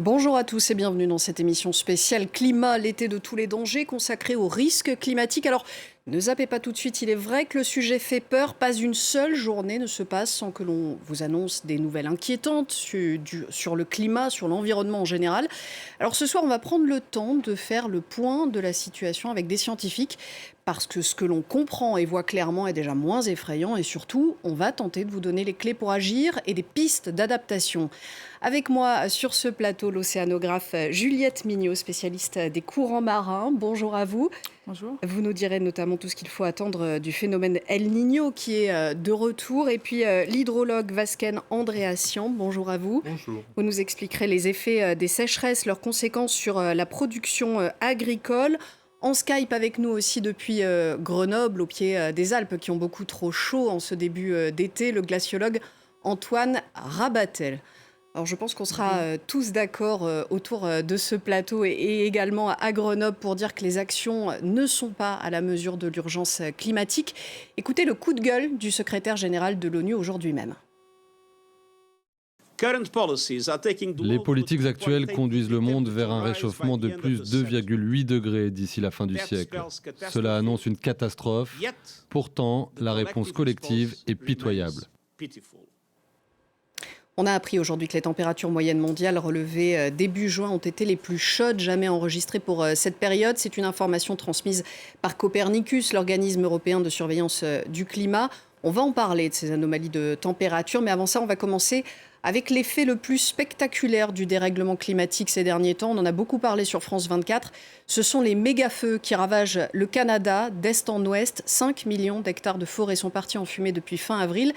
Bonjour à tous et bienvenue dans cette émission spéciale Climat, l'été de tous les dangers consacrée aux risques climatiques. Alors, ne zappez pas tout de suite, il est vrai que le sujet fait peur. Pas une seule journée ne se passe sans que l'on vous annonce des nouvelles inquiétantes sur le climat, sur l'environnement en général. Alors ce soir, on va prendre le temps de faire le point de la situation avec des scientifiques parce que ce que l'on comprend et voit clairement est déjà moins effrayant et surtout, on va tenter de vous donner les clés pour agir et des pistes d'adaptation. Avec moi sur ce plateau, l'océanographe Juliette Mignot, spécialiste des courants marins. Bonjour à vous. Bonjour. Vous nous direz notamment tout ce qu'il faut attendre du phénomène El Niño qui est de retour. Et puis l'hydrologue Vasken Andréassian, bonjour à vous. Bonjour. Vous nous expliquerez les effets des sécheresses, leurs conséquences sur la production agricole. En Skype avec nous aussi depuis Grenoble, au pied des Alpes, qui ont beaucoup trop chaud en ce début d'été, le glaciologue Antoine Rabatel. Alors je pense qu'on sera tous d'accord autour de ce plateau et également à Grenoble pour dire que les actions ne sont pas à la mesure de l'urgence climatique. Écoutez le coup de gueule du secrétaire général de l'ONU aujourd'hui même. Les politiques actuelles conduisent le monde vers un réchauffement de plus 2,8 degrés d'ici la fin du siècle. Cela annonce une catastrophe. Pourtant, la réponse collective est pitoyable. On a appris aujourd'hui que les températures moyennes mondiales relevées début juin ont été les plus chaudes jamais enregistrées pour cette période. C'est une information transmise par Copernicus, l'organisme européen de surveillance du climat. On va en parler de ces anomalies de température, mais avant ça, on va commencer avec l'effet le plus spectaculaire du dérèglement climatique ces derniers temps. On en a beaucoup parlé sur France 24. Ce sont les méga-feux qui ravagent le Canada d'est en ouest. 5 millions d'hectares de forêt sont partis en fumée depuis fin avril.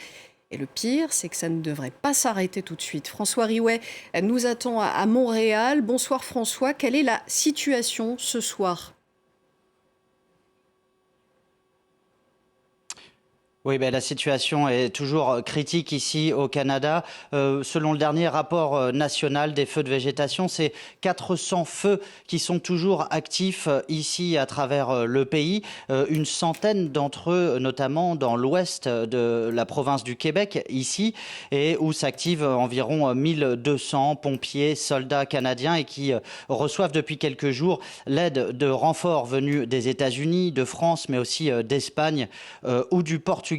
Et le pire, c'est que ça ne devrait pas s'arrêter tout de suite. François Riouet nous attend à Montréal. Bonsoir François, quelle est la situation ce soir ? Oui, la situation est toujours critique ici au Canada. Selon le dernier rapport national des feux de végétation, c'est 400 feux qui sont toujours actifs ici à travers le pays. Une centaine d'entre eux, notamment dans l'ouest de la province du Québec, ici, et où s'activent environ 1200 pompiers, soldats canadiens et qui reçoivent depuis quelques jours l'aide de renforts venus des États-Unis, de France, mais aussi d'Espagne ou du Portugal.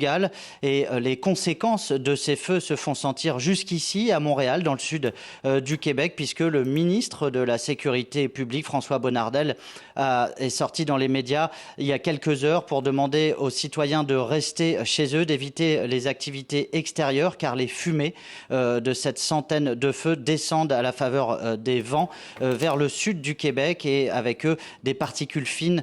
Et les conséquences de ces feux se font sentir jusqu'ici à Montréal, dans le sud du Québec, puisque le ministre de la Sécurité publique, François Bonnardel, est sorti dans les médias il y a quelques heures pour demander aux citoyens de rester chez eux, d'éviter les activités extérieures, car les fumées de cette centaine de feux descendent à la faveur des vents vers le sud du Québec et avec eux des particules fines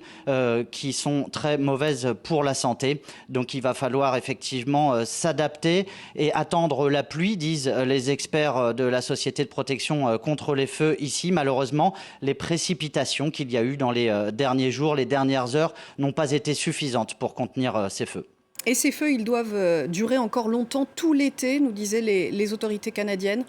qui sont très mauvaises pour la santé. Donc il va falloir effectivement s'adapter et attendre la pluie, disent les experts de la Société de protection contre les feux ici. Malheureusement, les précipitations qu'il y a eu dans les derniers jours, les dernières heures, n'ont pas été suffisantes pour contenir ces feux. Et ces feux, ils doivent durer encore longtemps, tout l'été, nous disaient les autorités canadiennes.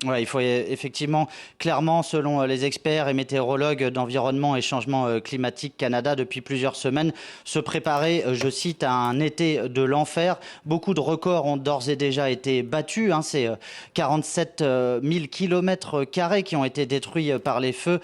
Ouais, il faut effectivement, clairement, selon les experts et météorologues d'Environnement et Changement Climatique Canada, depuis plusieurs semaines, se préparer, je cite, à un été de l'enfer. Beaucoup de records ont d'ores et déjà été battus. C'est 47 000 km² qui ont été détruits par les feux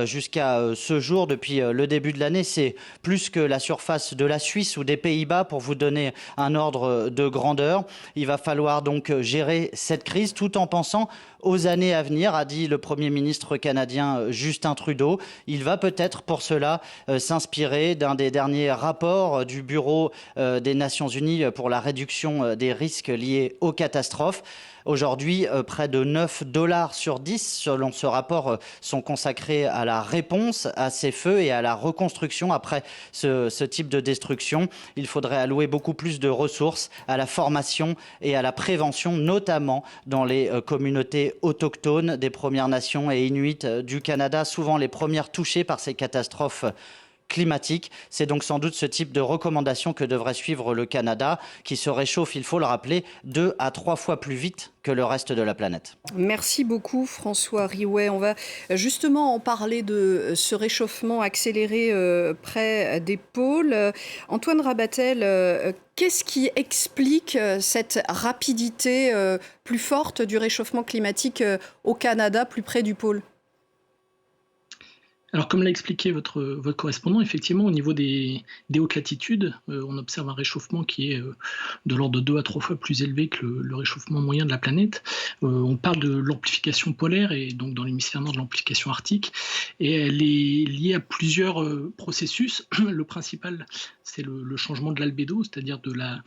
jusqu'à ce jour. Depuis le début de l'année, c'est plus que la surface de la Suisse ou des Pays-Bas, pour vous donner un ordre de grandeur. Il va falloir donc gérer cette crise tout en pensant aux années à venir, a dit le Premier ministre canadien Justin Trudeau. Il va peut-être pour cela s'inspirer d'un des derniers rapports du Bureau des Nations Unies pour la réduction des risques liés aux catastrophes. Aujourd'hui, près de 9 $ sur 10, selon ce rapport, sont consacrés à la réponse à ces feux et à la reconstruction après ce type de destruction. Il faudrait allouer beaucoup plus de ressources à la formation et à la prévention, notamment dans les communautés autochtones des Premières Nations et Inuits du Canada, souvent les premières touchées par ces catastrophes climatique. C'est donc sans doute ce type de recommandation que devrait suivre le Canada, qui se réchauffe, il faut le rappeler, 2 à 3 fois plus vite que le reste de la planète. Merci beaucoup François Riouet. On va justement en parler de ce réchauffement accéléré près des pôles. Antoine Rabatel, qu'est-ce qui explique cette rapidité plus forte du réchauffement climatique au Canada, plus près du pôle ? Alors, comme l'a expliqué votre correspondant, effectivement, au niveau des hautes latitudes, on observe un réchauffement qui est de l'ordre de 2 à 3 fois plus élevé que le réchauffement moyen de la planète. On parle de l'amplification polaire et donc dans l'hémisphère nord de l'amplification arctique. Et elle est liée à plusieurs processus. Le principal, c'est le changement de l'albédo, c'est-à-dire de la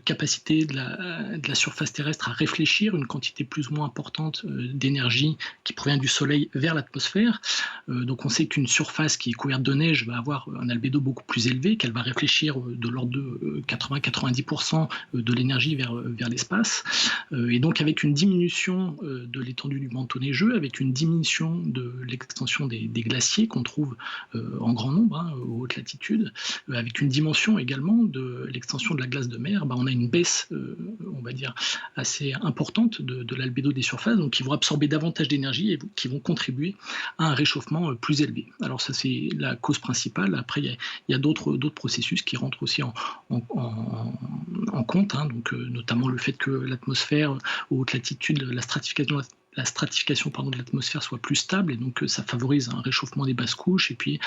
capacité de la surface terrestre à réfléchir une quantité plus ou moins importante d'énergie qui provient du Soleil vers l'atmosphère. Donc on sait qu'une surface qui est couverte de neige va avoir un albédo beaucoup plus élevé, qu'elle va réfléchir de l'ordre de 80-90% de l'énergie vers l'espace. Et donc avec une diminution de l'étendue du manteau neigeux, avec une diminution de l'extension des glaciers qu'on trouve en grand nombre aux hautes latitudes, avec une dimension également de l'extension de la glace de mer, on a une baisse, on va dire, assez importante de l'albédo des surfaces, donc qui vont absorber davantage d'énergie et qui vont contribuer à un réchauffement plus élevé. Alors ça, c'est la cause principale. Après, il y a d'autres processus qui rentrent aussi en compte, donc notamment le fait que l'atmosphère aux hautes latitudes, la stratification de l'atmosphère soit plus stable, et donc ça favorise un réchauffement des basses couches. Et puis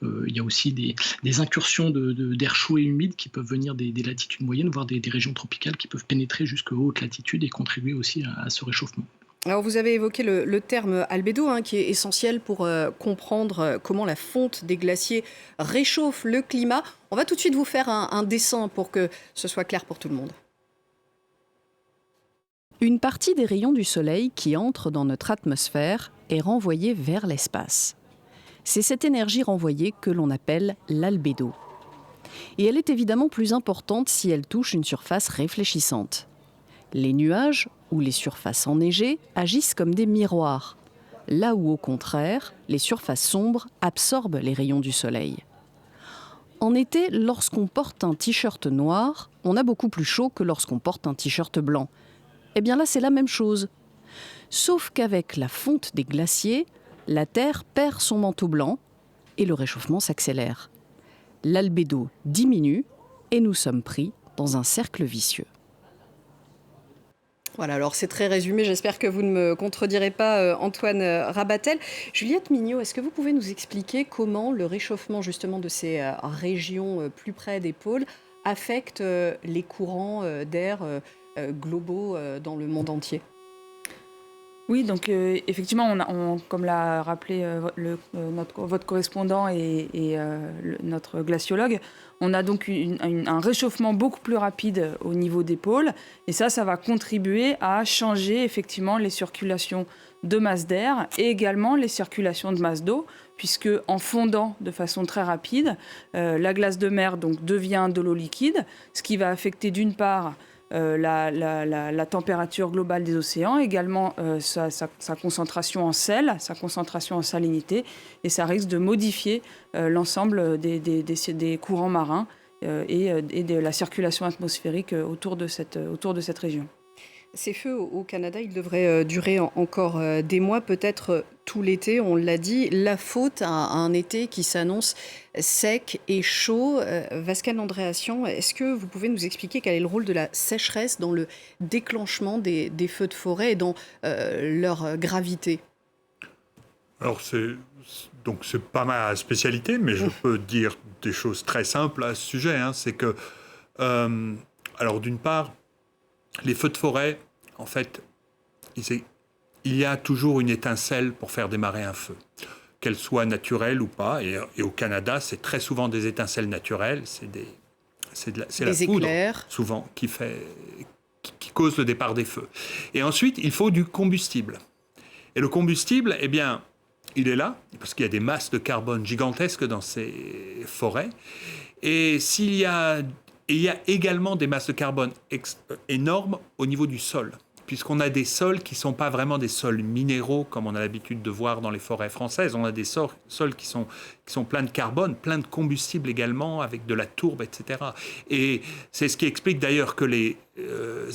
il y a aussi des incursions d'air chaud et humide qui peuvent venir des latitudes moyennes, voire des régions tropicales qui peuvent pénétrer jusqu'aux hautes latitudes et contribuer aussi à ce réchauffement. Alors vous avez évoqué le terme albédo qui est essentiel pour comprendre comment la fonte des glaciers réchauffe le climat. On va tout de suite vous faire un dessin pour que ce soit clair pour tout le monde. Une partie des rayons du Soleil qui entrent dans notre atmosphère est renvoyée vers l'espace. C'est cette énergie renvoyée que l'on appelle l'albédo. Et elle est évidemment plus importante si elle touche une surface réfléchissante. Les nuages ou les surfaces enneigées agissent comme des miroirs, là où au contraire, les surfaces sombres absorbent les rayons du Soleil. En été, lorsqu'on porte un t-shirt noir, on a beaucoup plus chaud que lorsqu'on porte un t-shirt blanc. Eh bien là, c'est la même chose. Sauf qu'avec la fonte des glaciers, la Terre perd son manteau blanc et le réchauffement s'accélère. L'albédo diminue et nous sommes pris dans un cercle vicieux. Voilà, alors c'est très résumé, j'espère que vous ne me contredirez pas, Antoine Rabatel. Juliette Mignot, est-ce que vous pouvez nous expliquer comment le réchauffement justement de ces régions plus près des pôles affecte les courants d'air globaux dans le monde entier ? Oui, donc effectivement, comme l'a rappelé votre correspondant et notre glaciologue, on a donc un réchauffement beaucoup plus rapide au niveau des pôles. Et ça va contribuer à changer effectivement les circulations de masse d'air et également les circulations de masse d'eau, puisque en fondant de façon très rapide, la glace de mer donc, devient de l'eau liquide, ce qui va affecter d'une part la température globale des océans, également sa concentration en sel, sa concentration en salinité, et ça risque de modifier l'ensemble des courants marins et de la circulation atmosphérique autour de cette région. Ces feux au Canada, ils devraient durer encore des mois, peut-être tout l'été, on l'a dit. La faute à un été qui s'annonce sec et chaud. Vascal Andréassian, est-ce que vous pouvez nous expliquer quel est le rôle de la sécheresse dans le déclenchement des feux de forêt et dans leur gravité ? Alors c'est pas ma spécialité, mais je peux dire des choses très simples à ce sujet. C'est que, alors d'une part, les feux de forêt, en fait, il y a toujours une étincelle pour faire démarrer un feu, qu'elle soit naturelle ou pas. Et au Canada, c'est très souvent des étincelles naturelles. C'est la poudre, souvent, qui cause le départ des feux. Et ensuite, il faut du combustible. Et le combustible, eh bien, il est là, parce qu'il y a des masses de carbone gigantesques dans ces forêts. Et il y a également des masses de carbone énormes au niveau du sol, puisqu'on a des sols qui ne sont pas vraiment des sols minéraux, comme on a l'habitude de voir dans les forêts françaises. On a des sols qui sont pleins de carbone, pleins de combustible également, avec de la tourbe, etc. Et c'est ce qui explique d'ailleurs que les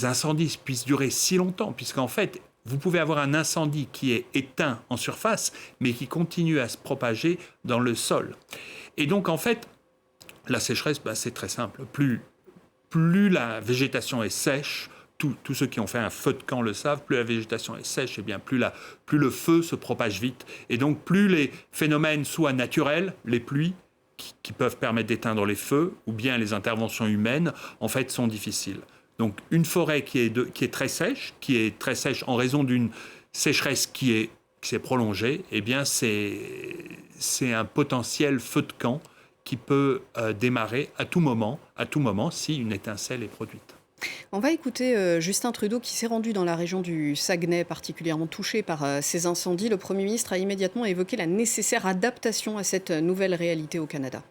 incendies puissent durer si longtemps, puisqu'en fait, vous pouvez avoir un incendie qui est éteint en surface, mais qui continue à se propager dans le sol. Et donc, en fait, la sécheresse, c'est très simple. Plus la végétation est sèche, tous ceux qui ont fait un feu de camp le savent, plus la végétation est sèche, et bien plus le feu se propage vite. Et donc, plus les phénomènes soient naturels, les pluies, qui peuvent permettre d'éteindre les feux, ou bien les interventions humaines, en fait, sont difficiles. Donc, une forêt qui est très sèche en raison d'une sécheresse qui s'est prolongée, eh bien, c'est un potentiel feu de camp qui peut démarrer à tout moment si une étincelle est produite. On va écouter Justin Trudeau qui s'est rendu dans la région du Saguenay, particulièrement touchée par ces incendies. Le Premier ministre a immédiatement évoqué la nécessaire adaptation à cette nouvelle réalité au Canada.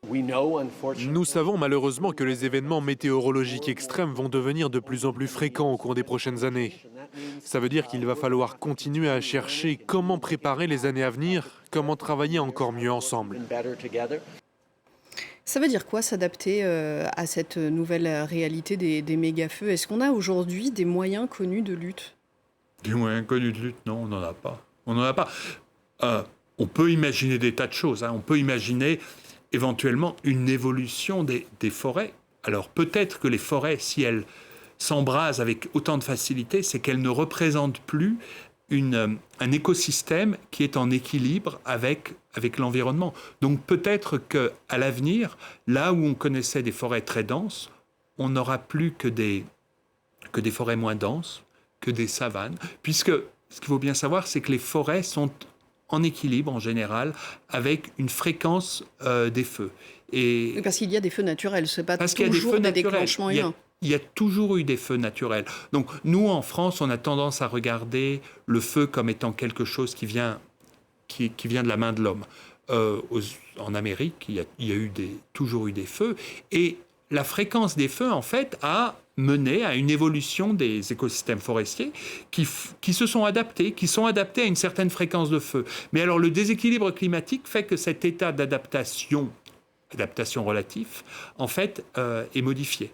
Nous savons malheureusement que les événements météorologiques extrêmes vont devenir de plus en plus fréquents au cours des prochaines années. Ça veut dire qu'il va falloir continuer à chercher comment préparer les années à venir, comment travailler encore mieux ensemble. Ça veut dire quoi s'adapter à cette nouvelle réalité des méga-feux? Est-ce qu'on a aujourd'hui des moyens connus de lutte? Des moyens connus de lutte? Non, on n'en a pas. On peut imaginer des tas de choses. On peut imaginer éventuellement une évolution des forêts. Alors peut-être que les forêts, si elles s'embrasent avec autant de facilité, c'est qu'elles ne représentent plus un écosystème qui est en équilibre avec l'environnement. Donc peut-être qu'à l'avenir, là où on connaissait des forêts très denses, on n'aura plus que des forêts moins denses, que des savanes, puisque ce qu'il faut bien savoir, c'est que les forêts sont en équilibre en général avec une fréquence des feux. Et parce qu'il y a des feux naturels, c'est pas toujours des déclenchements humains. Il y a toujours eu des feux naturels. Donc nous, en France, on a tendance à regarder le feu comme étant quelque chose qui vient de la main de l'homme. En Amérique, il y a toujours eu des feux. Et la fréquence des feux, en fait, a mené à une évolution des écosystèmes forestiers qui se sont adaptés, à une certaine fréquence de feu. Mais alors, le déséquilibre climatique fait que cet état d'adaptation relatif, en fait, est modifié.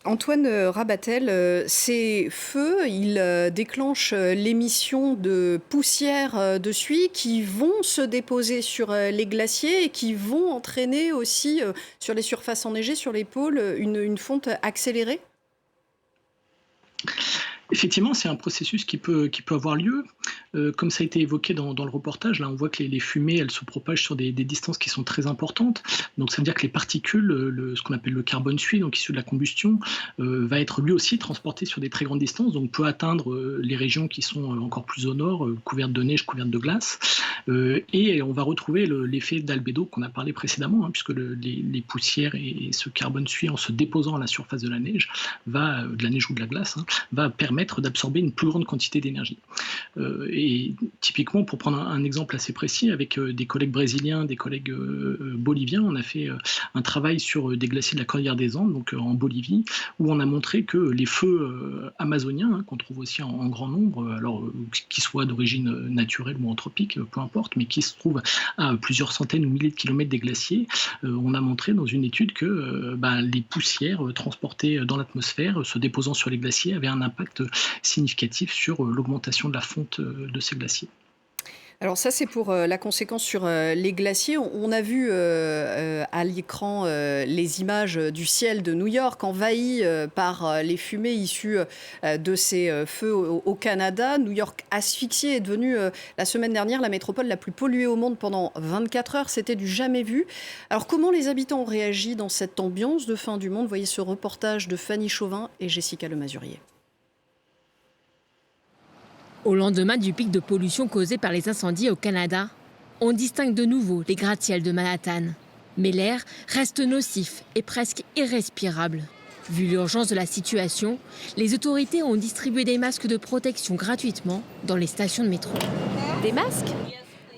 Antoine Rabatel, ces feux, ils déclenchent l'émission de poussière de suie qui vont se déposer sur les glaciers et qui vont entraîner aussi sur les surfaces enneigées, sur les pôles, une fonte accélérée? Effectivement, c'est un processus qui peut avoir lieu. Comme ça a été évoqué dans le reportage, là, on voit que les fumées, elles se propagent sur des distances qui sont très importantes. Donc, ça veut dire que les particules, ce qu'on appelle le carbone suie, donc issu de la combustion, va être lui aussi transporté sur des très grandes distances, donc peut atteindre les régions qui sont encore plus au nord, couvertes de neige, couvertes de glace. Et on va retrouver l'effet d'albédo qu'on a parlé précédemment, puisque les poussières et ce carbone suie, en se déposant à la surface de la neige ou de la glace, va permettre d'absorber une plus grande quantité d'énergie. Et typiquement, pour prendre un exemple assez précis, avec des collègues brésiliens, des collègues boliviens, on a fait un travail sur des glaciers de la Cordillère des Andes, donc en Bolivie, où on a montré que les feux amazoniens, qu'on trouve aussi en grand nombre, alors qu'ils soient d'origine naturelle ou anthropique, peu importe, mais qui se trouvent à plusieurs centaines ou milliers de kilomètres des glaciers, on a montré dans une étude que les poussières transportées dans l'atmosphère, se déposant sur les glaciers, avaient un impact significatif sur l'augmentation de la fonte de ces glaciers. Alors ça, c'est pour la conséquence sur les glaciers. On a vu à l'écran les images du ciel de New York envahi par les fumées issues de ces feux au Canada. New York asphyxié est devenue la semaine dernière la métropole la plus polluée au monde pendant 24 heures. C'était du jamais vu. Alors comment les habitants ont réagi dans cette ambiance de fin du monde? Voyez ce reportage de Fanny Chauvin et Jessica Lemazurier. Au lendemain du pic de pollution causé par les incendies au Canada, on distingue de nouveau les gratte-ciels de Manhattan. Mais l'air reste nocif et presque irrespirable. Vu l'urgence de la situation, les autorités ont distribué des masques de protection gratuitement dans les stations de métro. Des masques?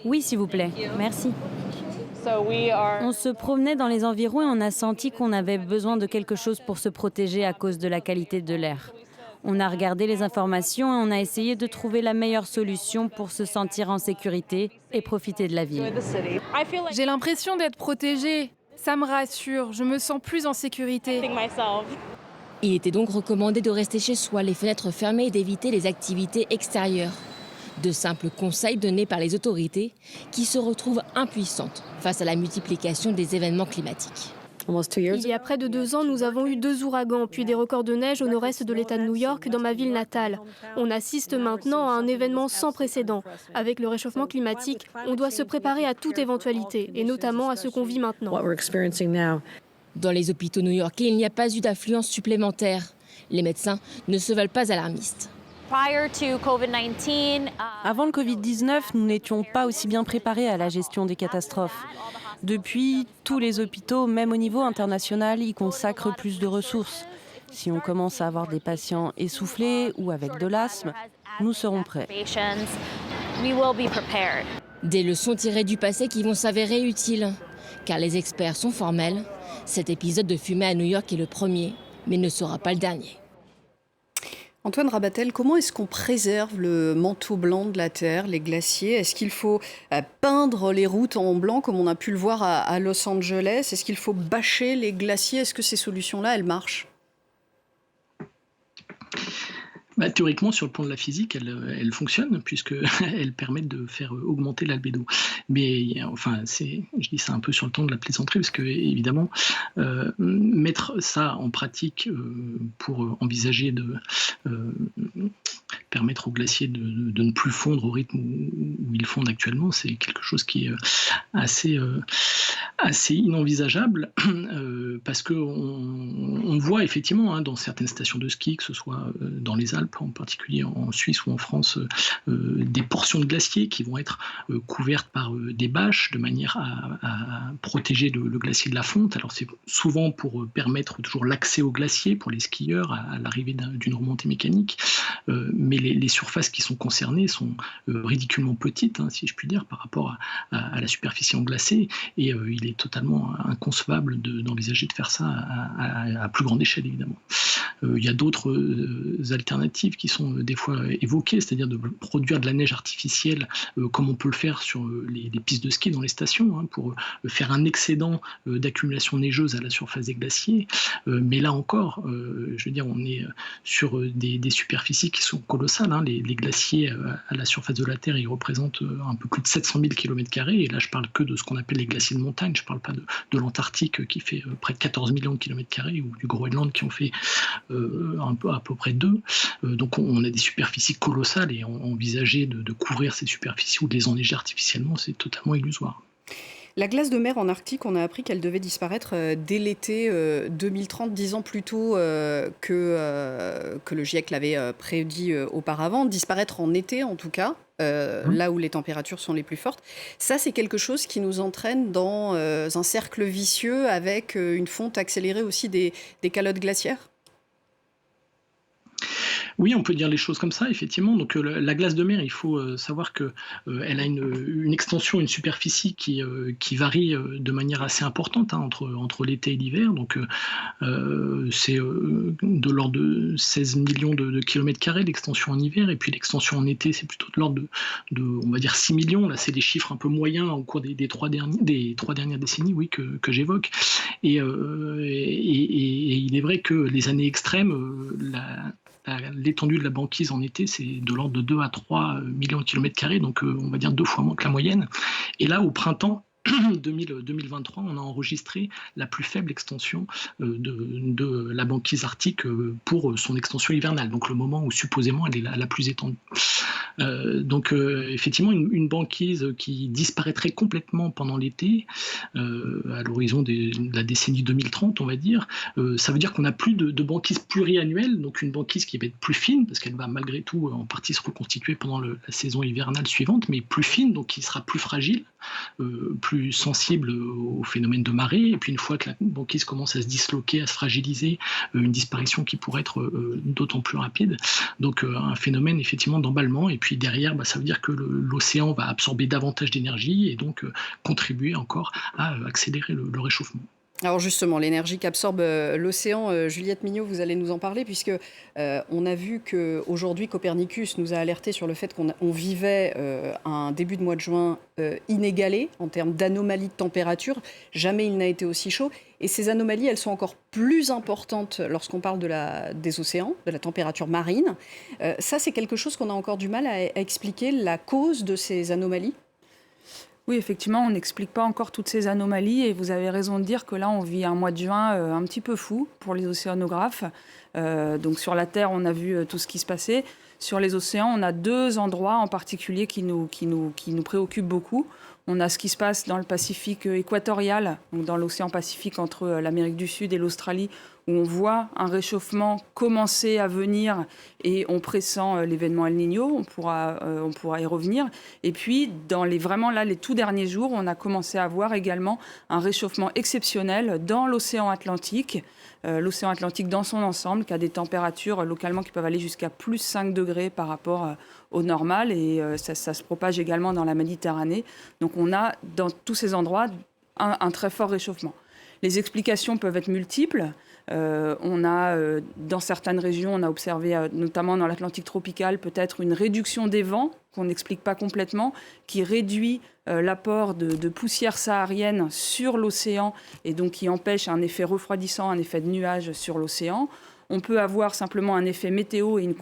Oui, s'il vous plaît. Merci. On se promenait dans les environs et on a senti qu'on avait besoin de quelque chose pour se protéger à cause de la qualité de l'air. On a regardé les informations et on a essayé de trouver la meilleure solution pour se sentir en sécurité et profiter de la ville. J'ai l'impression d'être protégée. Ça me rassure, je me sens plus en sécurité. Il était donc recommandé de rester chez soi, les fenêtres fermées et d'éviter les activités extérieures. De simples conseils donnés par les autorités qui se retrouvent impuissantes face à la multiplication des événements climatiques. Il y a près de 2 ans, nous avons eu 2 ouragans, puis des records de neige au nord-est de l'État de New York, dans ma ville natale. On assiste maintenant à un événement sans précédent. Avec le réchauffement climatique, on doit se préparer à toute éventualité, et notamment à ce qu'on vit maintenant. Dans les hôpitaux new-yorkais, il n'y a pas eu d'affluence supplémentaire. Les médecins ne se veulent pas alarmistes. Avant le Covid-19, nous n'étions pas aussi bien préparés à la gestion des catastrophes. Depuis, tous les hôpitaux, même au niveau international, y consacrent plus de ressources. Si on commence à avoir des patients essoufflés ou avec de l'asthme, nous serons prêts. Des leçons tirées du passé qui vont s'avérer utiles. Car les experts sont formels. Cet épisode de fumée à New York est le premier, mais ne sera pas le dernier. Antoine Rabatel, comment est-ce qu'on préserve le manteau blanc de la Terre, les glaciers ? Est-ce qu'il faut peindre les routes en blanc comme on a pu le voir à Los Angeles ? Est-ce qu'il faut bâcher les glaciers ? Est-ce que ces solutions-là, elles marchent ? Théoriquement, sur le plan de la physique, elle fonctionne puisqu'elle permet de faire augmenter l'albédo. Mais enfin, je dis ça un peu sur le ton de la plaisanterie parce que évidemment, mettre ça en pratique pour envisager de permettre aux glaciers de ne plus fondre au rythme où ils fondent actuellement, c'est quelque chose qui est assez inenvisageable parce qu'on voit effectivement dans certaines stations de ski, que ce soit dans les Alpes, en particulier en Suisse ou en France, des portions de glaciers qui vont être couvertes par des bâches de manière à protéger le glacier de la fonte. Alors c'est souvent pour permettre toujours l'accès au glacier pour les skieurs à l'arrivée d'une remontée mécanique, mais les surfaces qui sont concernées sont ridiculement petites, si je puis dire, par rapport à la superficie englacée, et il est totalement inconcevable d'envisager de faire ça à plus grande échelle, évidemment. Il y a d'autres alternatives qui sont des fois évoquées, c'est-à-dire de produire de la neige artificielle comme on peut le faire sur les pistes de ski dans les stations, pour faire un excédent d'accumulation neigeuse à la surface des glaciers. Mais là encore, je veux dire, on est sur des superficies qui sont colossales. Les glaciers à la surface de la Terre, ils représentent un peu plus de 700 000 km². Et là, je parle que de ce qu'on appelle les glaciers de montagne. Je ne parle pas de l'Antarctique qui fait près de 14 millions de km² ou du Groenland qui en fait à peu près 2. Donc on a des superficies colossales et envisager de couvrir ces superficies ou de les enneiger artificiellement, c'est totalement illusoire. La glace de mer en Arctique, on a appris qu'elle devait disparaître dès l'été 2030, 10 ans plus tôt que le GIEC l'avait prédit auparavant, disparaître en été en tout cas, là où les températures sont les plus fortes. Ça, c'est quelque chose qui nous entraîne dans un cercle vicieux avec une fonte accélérée aussi des calottes glaciaires ? Oui, on peut dire les choses comme ça, effectivement. Donc la glace de mer, il faut savoir qu'elle a une extension, une superficie qui varie de manière assez importante entre l'été et l'hiver. Donc c'est de l'ordre de 16 millions de kilomètres carrés l'extension en hiver, et puis l'extension en été, c'est plutôt de l'ordre de on va dire 6 millions. Là, c'est des chiffres un peu moyens au cours des trois dernières décennies, oui, que j'évoque. Et il est vrai que les années extrêmes, l'étendue de la banquise en été, c'est de l'ordre de 2 à 3 millions de kilomètres carrés, donc on va dire 2 fois moins que la moyenne. Et là, au printemps 2023, on a enregistré la plus faible extension de la banquise arctique pour son extension hivernale, donc le moment où supposément elle est la plus étendue. Donc effectivement, une banquise qui disparaîtrait complètement pendant l'été, à l'horizon de la décennie 2030, on va dire, ça veut dire qu'on n'a plus de banquise pluriannuelle, donc une banquise qui va être plus fine, parce qu'elle va malgré tout en partie se reconstituer pendant la saison hivernale suivante, mais plus fine, donc qui sera plus fragile, plus sensible au phénomène de marée. Et puis une fois que la banquise commence à se disloquer, à se fragiliser, une disparition qui pourrait être d'autant plus rapide. Donc un phénomène effectivement d'emballement. Et puis derrière, ça veut dire que l'océan va absorber davantage d'énergie et donc contribuer encore à accélérer le réchauffement. Alors justement, l'énergie qu'absorbe l'océan, Juliette Mignot, vous allez nous en parler, puisque on a vu qu'aujourd'hui, Copernicus nous a alerté sur le fait qu'on vivait un début de mois de juin inégalé en termes d'anomalies de température. Jamais il n'a été aussi chaud. Et ces anomalies, elles sont encore plus importantes lorsqu'on parle des océans, de la température marine. Ça, c'est quelque chose qu'on a encore du mal à expliquer, la cause de ces anomalies. Oui, effectivement, on n'explique pas encore toutes ces anomalies et vous avez raison de dire que là, on vit un mois de juin un petit peu fou pour les océanographes. Donc sur la Terre, on a vu tout ce qui se passait. Sur les océans, on a 2 endroits en particulier qui nous préoccupent beaucoup. On a ce qui se passe dans le Pacifique équatorial, donc dans l'océan Pacifique entre l'Amérique du Sud et l'Australie, où on voit un réchauffement commencer à venir et on pressent l'événement El Niño, on pourra y revenir. Et puis, dans les tout derniers jours, on a commencé à voir également un réchauffement exceptionnel dans l'océan Atlantique. L'océan Atlantique dans son ensemble, qui a des températures localement qui peuvent aller jusqu'à plus 5 degrés par rapport au normal. Et ça se propage également dans la Méditerranée. Donc on a dans tous ces endroits un très fort réchauffement. Les explications peuvent être multiples. Dans certaines régions, on a observé, notamment dans l'Atlantique tropical, peut-être une réduction des vents qu'on n'explique pas complètement, qui réduit l'apport de poussière saharienne sur l'océan et donc qui empêche un effet refroidissant, un effet de nuage sur l'océan. On peut avoir simplement un effet météo et une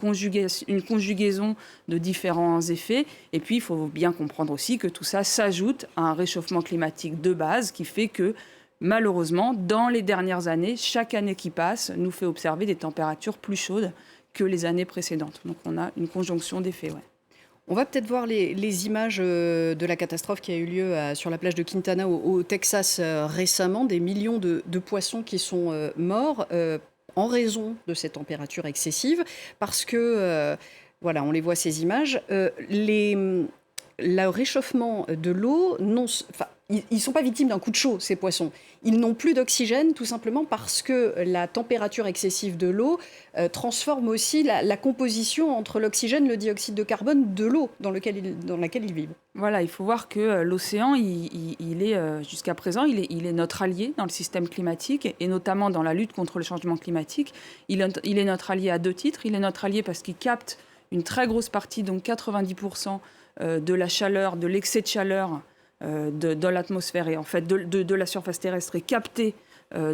conjugaison de différents effets. Et puis, il faut bien comprendre aussi que tout ça s'ajoute à un réchauffement climatique de base qui fait que malheureusement, dans les dernières années, chaque année qui passe nous fait observer des températures plus chaudes que les années précédentes. Donc on a une conjonction d'effets. Ouais. On va peut-être voir les images de la catastrophe qui a eu lieu sur la plage de Quintana au Texas récemment. Des millions de poissons qui sont morts en raison de ces températures excessives. Parce que, voilà, on les voit ces images. Le réchauffement de l'eau, ils ne sont pas victimes d'un coup de chaud, ces poissons. Ils n'ont plus d'oxygène, tout simplement parce que la température excessive de l'eau transforme aussi la composition entre l'oxygène, le dioxyde de carbone de l'eau dans laquelle ils vivent. Voilà, il faut voir que l'océan, il est, jusqu'à présent, il est notre allié dans le système climatique, et notamment dans la lutte contre le changement climatique. Il est notre allié à 2 titres. Il est notre allié parce qu'il capte une très grosse partie, donc 90%, de la chaleur, de l'excès de chaleur de l'atmosphère et en fait de la surface terrestre est captée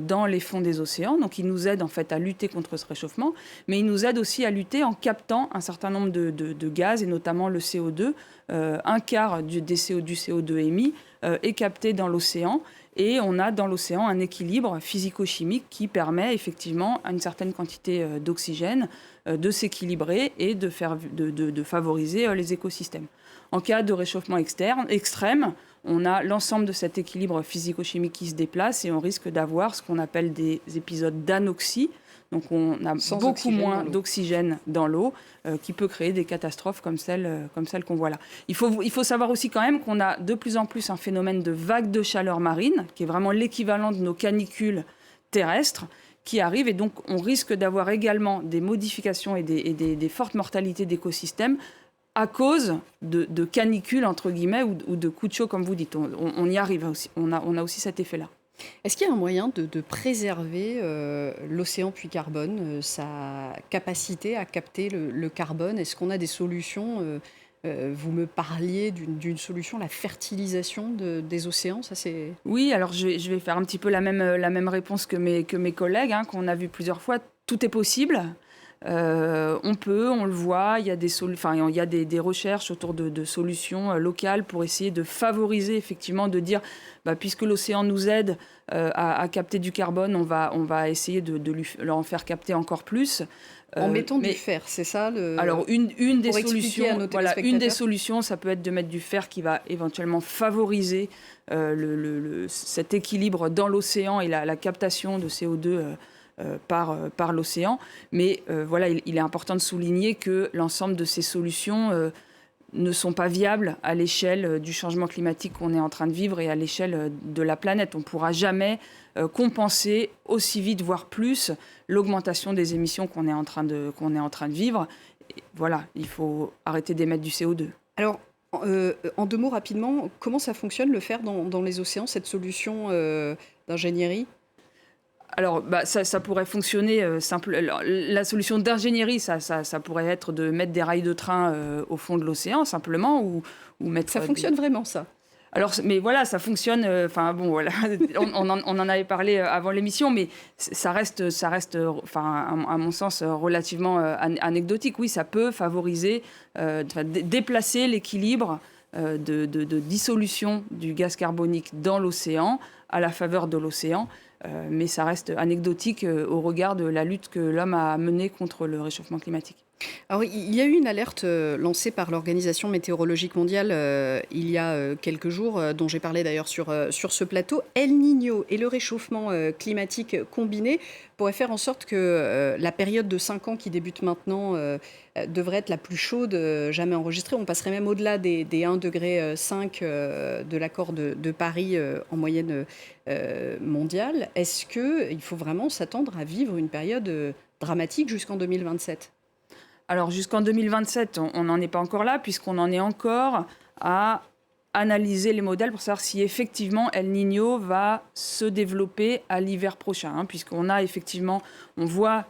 dans les fonds des océans. Donc il nous aide en fait à lutter contre ce réchauffement, mais il nous aide aussi à lutter en captant un certain nombre de gaz et notamment le CO2. Un quart du CO2 émis est capté dans l'océan. Et on a dans l'océan un équilibre physico-chimique qui permet effectivement à une certaine quantité d'oxygène de s'équilibrer et de favoriser les écosystèmes. En cas de réchauffement extrême, on a l'ensemble de cet équilibre physico-chimique qui se déplace et on risque d'avoir ce qu'on appelle des épisodes d'anoxie. Donc on a beaucoup moins d'oxygène dans l'eau qui peut créer des catastrophes comme celle qu'on voit là. Il faut savoir aussi quand même qu'on a de plus en plus un phénomène de vague de chaleur marine, qui est vraiment l'équivalent de nos canicules terrestres, qui arrive. Et donc on risque d'avoir également des modifications et des fortes mortalités d'écosystèmes à cause de canicules, entre guillemets, ou de coups de chaud, comme vous dites. On y arrive aussi. On a aussi cet effet-là. Est-ce qu'il y a un moyen de préserver l'océan puits carbone, sa capacité à capter le carbone? Est-ce qu'on a des solutions vous me parliez d'une solution, la fertilisation des océans. Ça, c'est... Oui, alors je vais faire un petit peu la même réponse que mes collègues, qu'on a vu plusieurs fois. Tout est possible. On le voit, il y a des recherches autour de solutions locales pour essayer de favoriser, effectivement, de dire, puisque l'océan nous aide à capter du carbone, on va essayer de leur en faire capter encore plus. En mettant du fer, c'est ça Alors, une des solutions, ça peut être de mettre du fer qui va éventuellement favoriser cet équilibre dans l'océan et la captation de CO2 par l'océan. Mais voilà, il est important de souligner que l'ensemble de ces solutions ne sont pas viables à l'échelle du changement climatique qu'on est en train de vivre et à l'échelle de la planète. On ne pourra jamais compenser aussi vite, voire plus, l'augmentation des émissions qu'on est en train de vivre. Et voilà, il faut arrêter d'émettre du CO2. Alors, en 2 mots rapidement, comment ça fonctionne le faire dans les océans, cette solution d'ingénierie ? Alors, ça pourrait fonctionner simple. Alors, la solution d'ingénierie, ça pourrait être de mettre des rails de train au fond de l'océan, simplement, ou mettre... Ça fonctionne vraiment, ça ? Alors, mais voilà, ça fonctionne. Voilà, on en avait parlé avant l'émission, mais ça reste, à mon sens, relativement anecdotique. Oui, ça peut favoriser, déplacer l'équilibre de dissolution du gaz carbonique dans l'océan à la faveur de l'océan. Mais ça reste anecdotique au regard de la lutte que l'homme a menée contre le réchauffement climatique. Alors, il y a eu une alerte lancée par l'Organisation météorologique mondiale il y a quelques jours, dont j'ai parlé d'ailleurs sur ce plateau. El Niño et le réchauffement climatique combiné pourraient faire en sorte que la période de 5 ans qui débute maintenant devrait être la plus chaude jamais enregistrée. On passerait même au-delà des 1,5 degré de l'accord de Paris en moyenne mondiale. Est-ce qu'il faut vraiment s'attendre à vivre une période dramatique jusqu'en 2027 ? Alors jusqu'en 2027, on n'en est pas encore là, puisqu'on en est encore à analyser les modèles pour savoir si effectivement El Niño va se développer à l'hiver prochain, puisqu'on a effectivement, on voit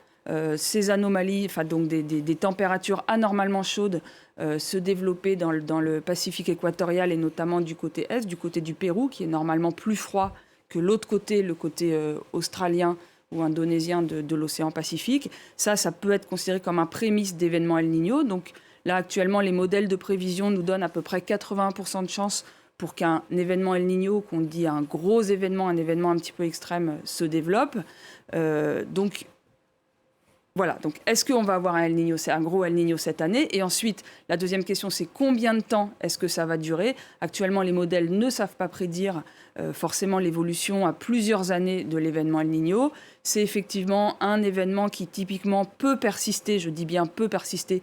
ces anomalies, donc des températures anormalement chaudes se développer dans le Pacifique équatorial et notamment du côté est, du côté du Pérou, qui est normalement plus froid que l'autre côté, le côté australien ou indonésien de l'océan Pacifique. Ça peut être considéré comme un prémisse d'événements El Niño. Donc là, actuellement, les modèles de prévision nous donnent à peu près 81% de chances pour qu'un événement El Niño, qu'on dit un gros événement, un événement un petit peu extrême, se développe. Donc voilà. Donc est-ce qu'on va avoir un El Niño, c'est un gros El Niño cette année ? Et ensuite, la deuxième question, c'est combien de temps est-ce que ça va durer ? Actuellement, les modèles ne savent pas prédire forcément l'évolution à plusieurs années de l'événement El Niño. C'est effectivement un événement qui typiquement peut persister, je dis bien peut persister,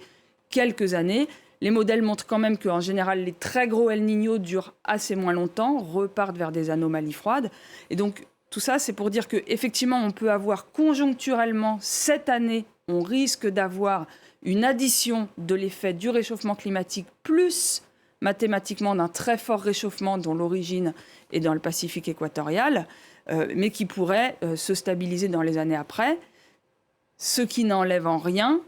quelques années. Les modèles montrent quand même qu'en général, les très gros El Niño durent assez moins longtemps, repartent vers des anomalies froides. Et donc, tout ça, c'est pour dire qu'effectivement, on peut avoir conjoncturellement, cette année, on risque d'avoir une addition de l'effet du réchauffement climatique plus mathématiquement d'un très fort réchauffement dont l'origine est dans le Pacifique équatorial, mais qui pourrait se stabiliser dans les années après, ce qui n'enlève en rien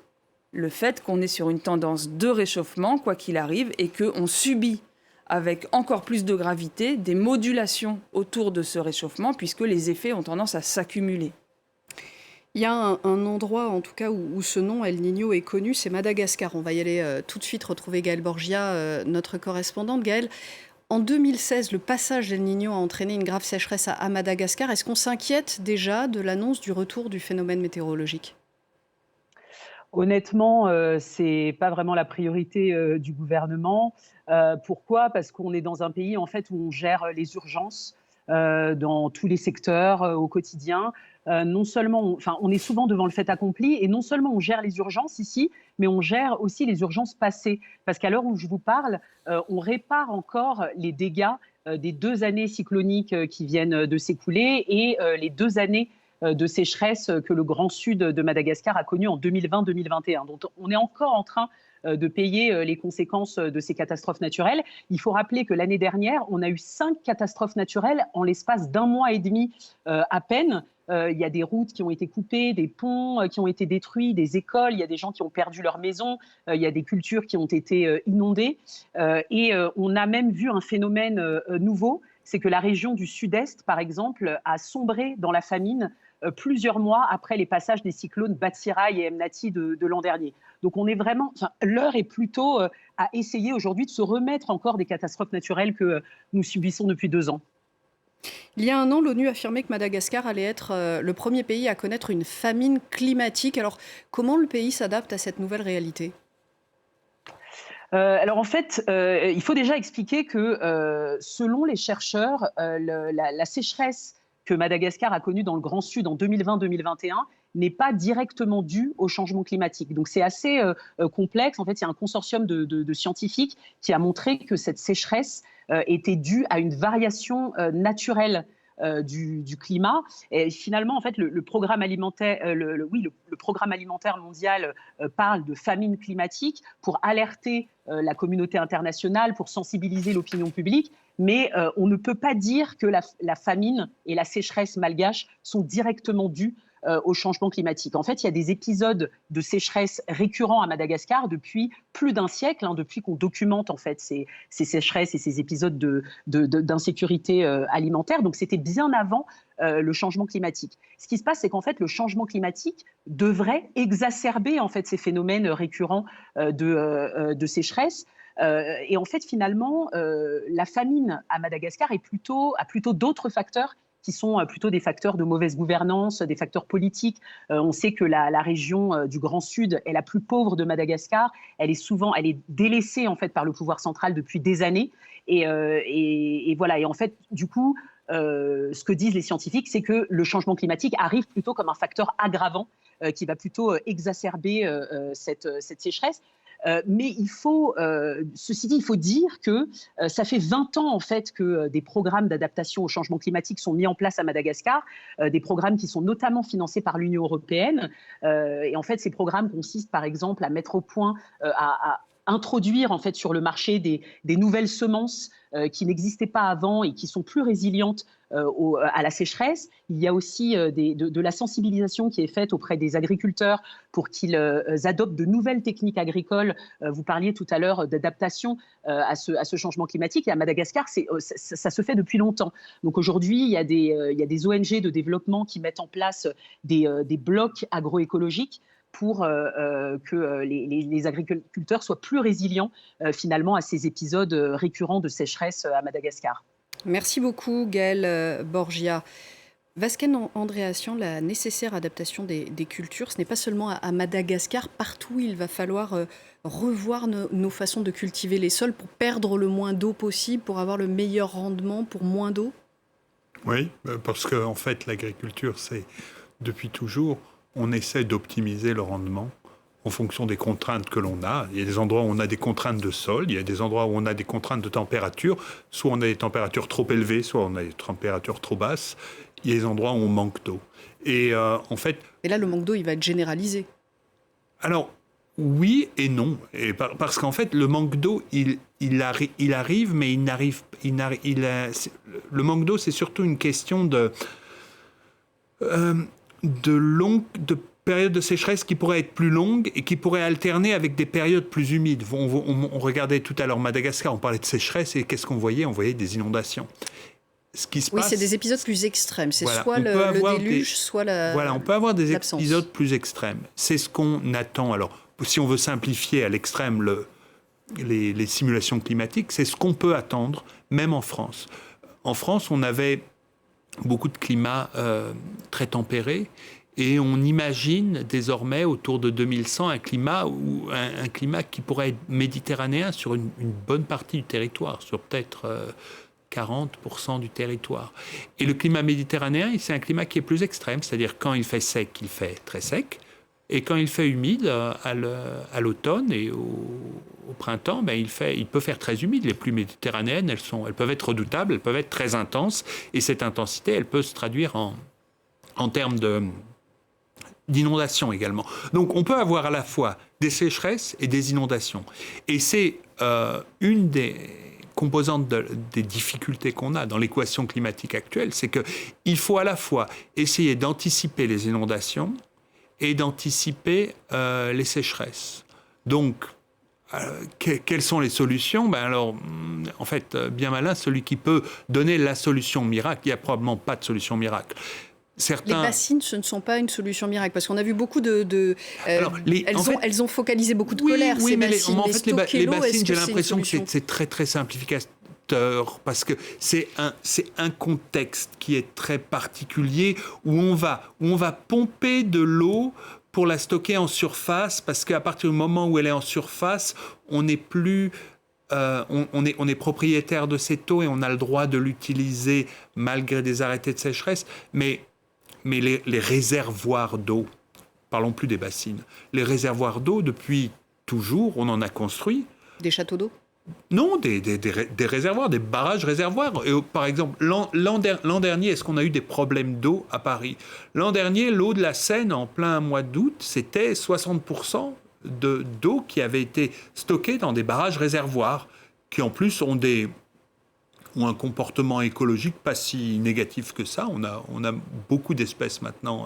le fait qu'on est sur une tendance de réchauffement, quoi qu'il arrive, et qu'on subit avec encore plus de gravité des modulations autour de ce réchauffement, puisque les effets ont tendance à s'accumuler. Il y a un endroit, en tout cas, où ce nom El Niño est connu, c'est Madagascar. On va y aller tout de suite retrouver Gaëlle Borgia, notre correspondante. Gaëlle, en 2016, le passage d'El Niño a entraîné une grave sécheresse à Madagascar. Est-ce qu'on s'inquiète déjà de l'annonce du retour du phénomène météorologique ? Honnêtement, c'est pas vraiment la priorité du gouvernement. Pourquoi ? Parce qu'on est dans un pays en fait où on gère les urgences dans tous les secteurs au quotidien. Non seulement, on est souvent devant le fait accompli, et non seulement on gère les urgences ici, mais on gère aussi les urgences passées. Parce qu'à l'heure où je vous parle, on répare encore les dégâts des 2 années cycloniques qui viennent de s'écouler et les 2 années de sécheresse que le Grand Sud de Madagascar a connu en 2020-2021. Donc on est encore en train de payer les conséquences de ces catastrophes naturelles. Il faut rappeler que l'année dernière, on a eu 5 catastrophes naturelles en l'espace d'1 mois et demi à peine. Il y a des routes qui ont été coupées, des ponts qui ont été détruits, des écoles, il y a des gens qui ont perdu leur maison, il y a des cultures qui ont été inondées. Et on a même vu un phénomène nouveau, c'est que la région du Sud-Est, par exemple, a sombré dans la famine plusieurs mois après les passages des cyclones Batsirai et Emnati de l'an dernier. Donc on est vraiment, l'heure est plutôt à essayer aujourd'hui de se remettre encore des catastrophes naturelles que nous subissons depuis 2 ans. Il y a 1 an, l'ONU affirmait que Madagascar allait être le premier pays à connaître une famine climatique. Alors comment le pays s'adapte à cette nouvelle réalité ? Alors en fait, il faut déjà expliquer que selon les chercheurs, la sécheresse que Madagascar a connue dans le Grand Sud en 2020-2021 n'est pas directement due au changement climatique. Donc c'est assez complexe. En fait, il y a un consortium de scientifiques qui a montré que cette sécheresse était due à une variation naturelle du climat. Et finalement, en fait, le programme alimentaire, le programme alimentaire mondial parle de famine climatique pour alerter la communauté internationale, pour sensibiliser l'opinion publique. Mais on ne peut pas dire que la famine et la sécheresse malgache sont directement dues au changement climatique. En fait, il y a des épisodes de sécheresse récurrents à Madagascar depuis plus d'un siècle, depuis qu'on documente en fait ces sécheresses et ces épisodes d'insécurité alimentaire. Donc, c'était bien avant le changement climatique. Ce qui se passe, c'est qu'en fait, le changement climatique devrait exacerber en fait ces phénomènes récurrents de sécheresse. Et en fait, finalement, la famine à Madagascar a plutôt d'autres facteurs qui sont plutôt des facteurs de mauvaise gouvernance, des facteurs politiques. On sait que la région du Grand Sud est la plus pauvre de Madagascar. Elle est délaissée en fait par le pouvoir central depuis des années. Et voilà. Et en fait, du coup, ce que disent les scientifiques, c'est que le changement climatique arrive plutôt comme un facteur aggravant qui va plutôt exacerber cette sécheresse. Mais ceci dit, il faut dire que ça fait 20 ans en fait que des programmes d'adaptation au changement climatique sont mis en place à Madagascar, des programmes qui sont notamment financés par l'Union européenne. Et en fait, ces programmes consistent par exemple à mettre au point, à introduire en fait sur le marché des nouvelles semences qui n'existaient pas avant et qui sont plus résilientes à la sécheresse. Il y a aussi de la sensibilisation qui est faite auprès des agriculteurs pour qu'ils adoptent de nouvelles techniques agricoles. Vous parliez tout à l'heure d'adaptation à ce changement climatique. Et à Madagascar, ça se fait depuis longtemps. Donc aujourd'hui, il y a des ONG de développement qui mettent en place des blocs agroécologiques pour que les agriculteurs soient plus résilients finalement à ces épisodes récurrents de sécheresse à Madagascar. Merci beaucoup Gaëlle Borgia. Vasken Andréassian, la nécessaire adaptation des cultures, ce n'est pas seulement à Madagascar, partout il va falloir revoir nos façons de cultiver les sols pour perdre le moins d'eau possible, pour avoir le meilleur rendement pour moins d'eau. Oui, parce qu'en fait l'agriculture, c'est depuis toujours, on essaie d'optimiser le rendement en fonction des contraintes que l'on a. Il y a des endroits où on a des contraintes de sol, il y a des endroits où on a des contraintes de température, soit on a des températures trop élevées, soit on a des températures trop basses. Il y a des endroits où on manque d'eau. Et en fait... Et là, le manque d'eau, il va être généralisé. Alors, oui et non. Parce qu'en fait, le manque d'eau, il arrive, mais le manque d'eau, c'est surtout une question de périodes de sécheresse qui pourraient être plus longues et qui pourraient alterner avec des périodes plus humides. On regardait tout à l'heure Madagascar, on parlait de sécheresse et qu'est-ce qu'on voyait ? On voyait des inondations. Ce qui se passe, c'est des épisodes plus extrêmes. C'est voilà, soit le déluge, soit la Voilà, on peut avoir des l'absence. épisodes plus extrêmes. C'est ce qu'on attend. Alors, si on veut simplifier à l'extrême les simulations climatiques, c'est ce qu'on peut attendre, même en France. En France, on avait beaucoup de climats très tempérés. Et on imagine désormais, autour de 2100, un climat qui pourrait être méditerranéen sur une bonne partie du territoire, sur peut-être 40% du territoire. Et le climat méditerranéen, c'est un climat qui est plus extrême, c'est-à-dire quand il fait sec, il fait très sec, et quand il fait humide, à l'automne et au printemps, il peut faire très humide. Les pluies méditerranéennes, elles peuvent être redoutables, elles peuvent être très intenses, et cette intensité, elle peut se traduire en termes d'inondations également. Donc on peut avoir à la fois des sécheresses et des inondations. Et c'est une des composantes des difficultés qu'on a dans l'équation climatique actuelle, c'est qu'il faut à la fois essayer d'anticiper les inondations et d'anticiper les sécheresses. Donc, quelles sont les solutions ? En fait, bien malin, celui qui peut donner la solution miracle. Il n'y a probablement pas de solution miracle. Les bassines, ce ne sont pas une solution miracle, parce qu'on a vu beaucoup elles ont focalisé beaucoup de colère, ces bassines. En fait, les bassines, j'ai l'impression que c'est très, très simplificateur, parce que c'est un contexte qui est très particulier, où on va pomper de l'eau pour la stocker en surface, parce qu'à partir du moment où elle est en surface, on n'est plus... on est propriétaire de cette eau et on a le droit de l'utiliser malgré des arrêtés de sécheresse, mais les réservoirs d'eau parlons plus des bassines. Les réservoirs d'eau, depuis toujours, on en a construit. Des châteaux d'eau ? Non, des réservoirs, des barrages réservoirs. Et, par exemple, l'an dernier, est-ce qu'on a eu des problèmes d'eau à Paris ? L'an dernier, l'eau de la Seine, en plein mois d'août, c'était 60% d'eau qui avait été stockée dans des barrages réservoirs, qui en plus ont un comportement écologique pas si négatif que ça. On a beaucoup d'espèces maintenant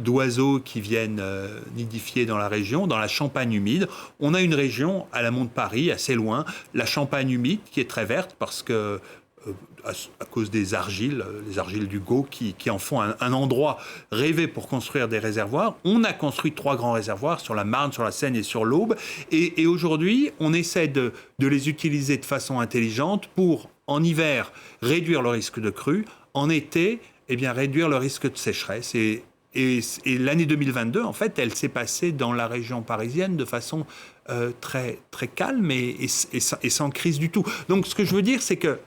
d'oiseaux qui viennent nidifier dans la région, dans la Champagne humide. On a une région à l'amont de Paris, assez loin, la Champagne humide, qui est très verte parce que à cause des argiles, les argiles du Gau, qui en font un endroit rêvé pour construire des réservoirs. On a construit 3 grands réservoirs sur la Marne, sur la Seine et sur l'Aube. Et aujourd'hui, on essaie de les utiliser de façon intelligente pour, en hiver, réduire le risque de crue, en été, réduire le risque de sécheresse. Et l'année 2022, en fait, elle s'est passée dans la région parisienne de façon très, très calme et sans crise du tout. Donc, ce que je veux dire, c'est que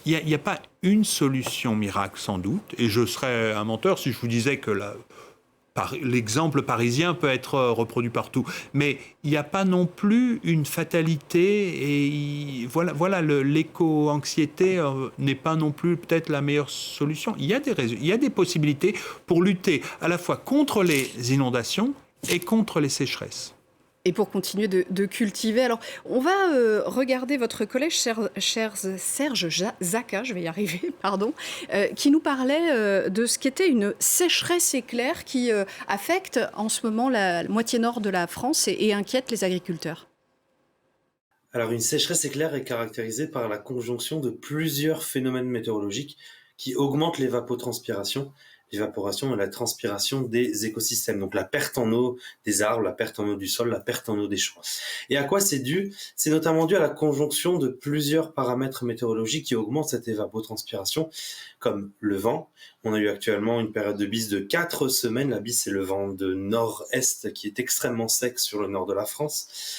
il n'y a pas une solution miracle, sans doute, et je serais un menteur si je vous disais que l'exemple parisien peut être reproduit partout. Mais il n'y a pas non plus une fatalité, et voilà l'éco-anxiété n'est pas non plus peut-être la meilleure solution. Il y a des possibilités pour lutter à la fois contre les inondations et contre les sécheresses. Et pour continuer de cultiver, alors on va regarder votre collège Serge Zaka, je vais y arriver, pardon, qui nous parlait de ce qu'était une sécheresse éclair qui affecte en ce moment la moitié nord de la France et inquiète les agriculteurs. Alors une sécheresse éclair est caractérisée par la conjonction de plusieurs phénomènes météorologiques qui augmentent l'évapotranspiration et la transpiration des écosystèmes. Donc la perte en eau des arbres, la perte en eau du sol, la perte en eau des champs. Et à quoi c'est dû ? C'est notamment dû à la conjonction de plusieurs paramètres météorologiques qui augmentent cette évapotranspiration, comme le vent. On a eu actuellement une période de bise de 4 semaines. La bise, c'est le vent de nord-est qui est extrêmement sec sur le nord de la France.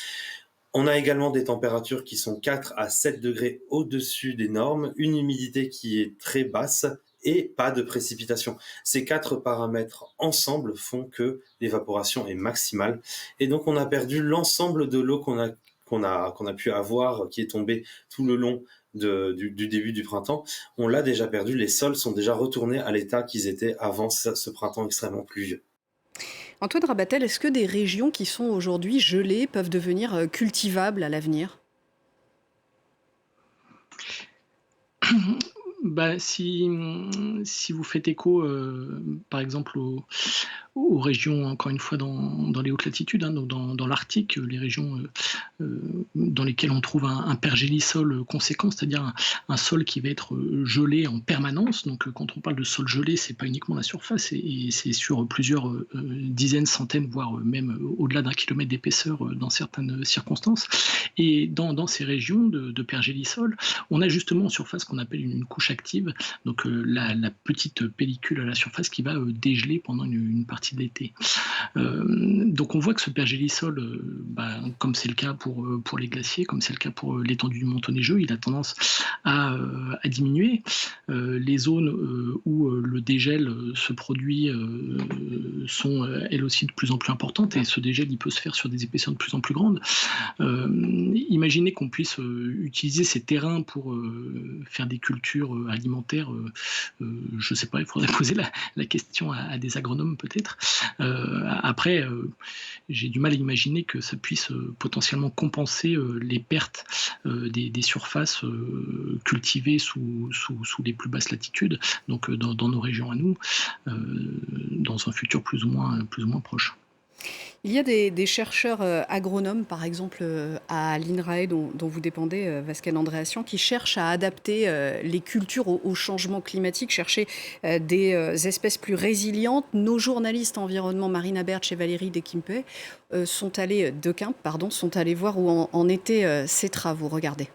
On a également des températures qui sont 4 à 7 degrés au-dessus des normes, une humidité qui est très basse, et pas de précipitation. Ces 4 paramètres ensemble font que l'évaporation est maximale. Et donc, on a perdu l'ensemble de l'eau qu'on a pu avoir, qui est tombée tout le long du début du printemps. On l'a déjà perdu. Les sols sont déjà retournés à l'état qu'ils étaient avant ce printemps extrêmement pluvieux. Antoine Rabatel, est-ce que des régions qui sont aujourd'hui gelées peuvent devenir cultivables à l'avenir ? Si vous faites écho, par exemple, aux régions, encore une fois, dans les hautes latitudes, donc dans l'Arctique, les régions dans lesquelles on trouve un pergélisol conséquent, c'est-à-dire un sol qui va être gelé en permanence. Donc quand on parle de sol gelé, c'est pas uniquement la surface, et c'est sur plusieurs dizaines, centaines, voire même au-delà d'1 kilomètre d'épaisseur dans certaines circonstances. Et dans ces régions de pergélisol, on a justement en surface ce qu'on appelle une couche active, donc la petite pellicule à la surface qui va dégeler pendant une partie de l'été. Donc on voit que ce pergélisol, comme c'est le cas pour les glaciers, comme c'est le cas pour l'étendue du manteau neigeux, il a tendance à diminuer. Les zones où le dégel se produit sont elles aussi de plus en plus importantes, et ce dégel il peut se faire sur des épaisseurs de plus en plus grandes. Imaginez qu'on puisse utiliser ces terrains pour faire des cultures alimentaires, je ne sais pas, il faudrait poser la question à des agronomes peut-être. Après, j'ai du mal à imaginer que ça puisse potentiellement compenser les pertes des surfaces cultivées sous les plus basses latitudes, donc dans nos régions à nous, dans un futur plus ou moins proche. Il y a des chercheurs agronomes, par exemple à l'INRAE, dont vous dépendez, Pascal Andréassian, qui cherchent à adapter les cultures au changement climatique, chercher des espèces plus résilientes. Nos journalistes environnement, Marina Bertsch et Valérie Dequimpe, sont allés voir où en étaient ces travaux. Regardez.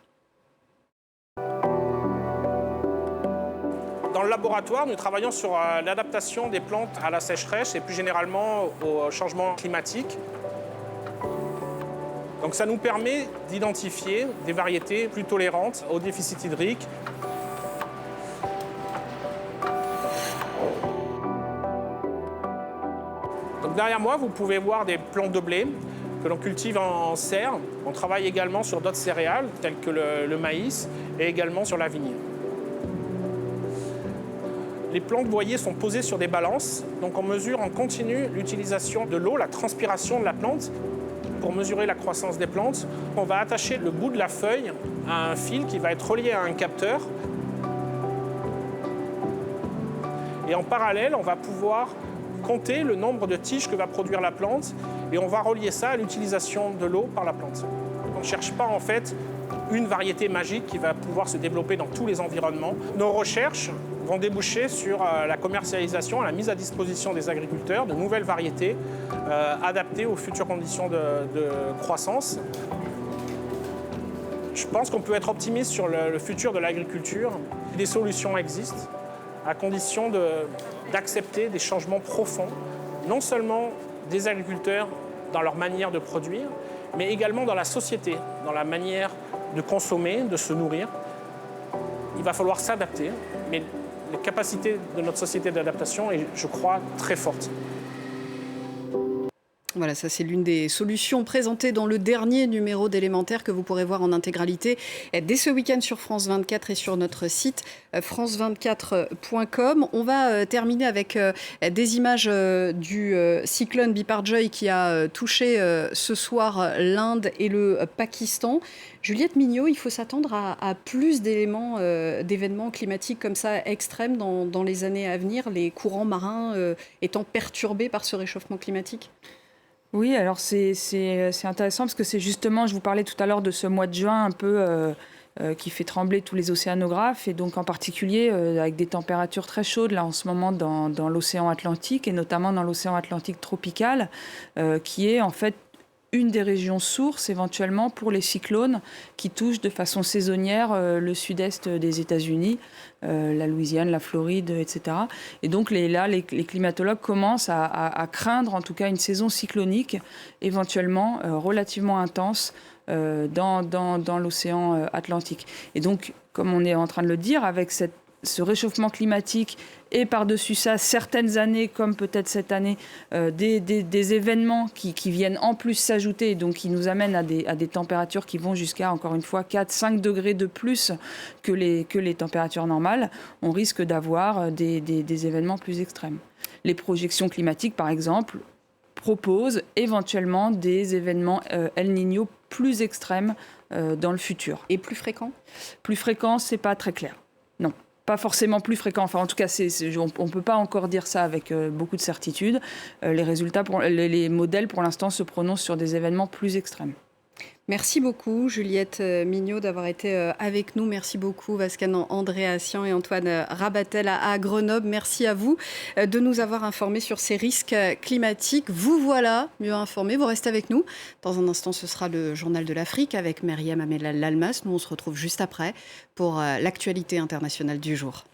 Dans le laboratoire, nous travaillons sur l'adaptation des plantes à la sécheresse et plus généralement au changement climatique. Donc ça nous permet d'identifier des variétés plus tolérantes au déficit hydrique. Donc derrière moi, vous pouvez voir des plants de blé que l'on cultive en serre. On travaille également sur d'autres céréales, telles que le maïs, et également sur la vigne. Les plants que vous voyez sont posés sur des balances, donc on mesure en continu l'utilisation de l'eau, la transpiration de la plante. Pour mesurer la croissance des plantes, on va attacher le bout de la feuille à un fil qui va être relié à un capteur. Et en parallèle, on va pouvoir compter le nombre de tiges que va produire la plante et on va relier ça à l'utilisation de l'eau par la plante. On ne cherche pas en fait une variété magique qui va pouvoir se développer dans tous les environnements. Nos recherches vont déboucher sur la commercialisation, la mise à disposition des agriculteurs de nouvelles variétés adaptées aux futures conditions de croissance. Je pense qu'on peut être optimiste sur le futur de l'agriculture. Des solutions existent, à condition d'accepter des changements profonds, non seulement des agriculteurs dans leur manière de produire, mais également dans la société, dans la manière de consommer, de se nourrir. Il va falloir s'adapter, mais la capacité de notre société d'adaptation est, je crois, très forte. Voilà, ça c'est l'une des solutions présentées dans le dernier numéro d'Élémentaire que vous pourrez voir en intégralité dès ce week-end sur France 24 et sur notre site france24.com. On va terminer avec des images du cyclone Biparjoy qui a touché ce soir l'Inde et le Pakistan. Juliette Mignot, il faut s'attendre à plus d'événements climatiques comme ça extrêmes dans les années à venir, les courants marins étant perturbés par ce réchauffement climatique ? Oui, alors c'est intéressant parce que c'est justement, je vous parlais tout à l'heure de ce mois de juin un peu qui fait trembler tous les océanographes et donc en particulier avec des températures très chaudes là en ce moment dans l'océan Atlantique et notamment dans l'océan Atlantique tropical qui est en fait une des régions sources éventuellement pour les cyclones qui touchent de façon saisonnière le sud-est des États-Unis, la Louisiane, la Floride, etc. Et donc les climatologues commencent à craindre en tout cas une saison cyclonique éventuellement relativement intense dans l'océan Atlantique. Et donc, comme on est en train de le dire, avec ce réchauffement climatique et par-dessus ça, certaines années, comme peut-être cette année, des événements qui viennent en plus s'ajouter et donc qui nous amènent à des températures qui vont jusqu'à, encore une fois, 4-5 degrés de plus que les températures normales, on risque d'avoir des événements plus extrêmes. Les projections climatiques, par exemple, proposent éventuellement des événements El Niño plus extrêmes dans le futur. Et plus fréquents ? Plus fréquents, c'est pas très clair. Non. Pas forcément plus fréquent. Enfin, en tout cas, on ne peut pas encore dire ça avec beaucoup de certitude. Les modèles, pour l'instant, se prononcent sur des événements plus extrêmes. Merci beaucoup, Juliette Mignot, d'avoir été avec nous. Merci beaucoup, Vascan Andréassian et Antoine Rabatel à Grenoble. Merci à vous de nous avoir informés sur ces risques climatiques. Vous voilà mieux informés. Vous restez avec nous. Dans un instant, ce sera le Journal de l'Afrique avec Myriam Amel Lalmas. Nous, on se retrouve juste après pour l'actualité internationale du jour.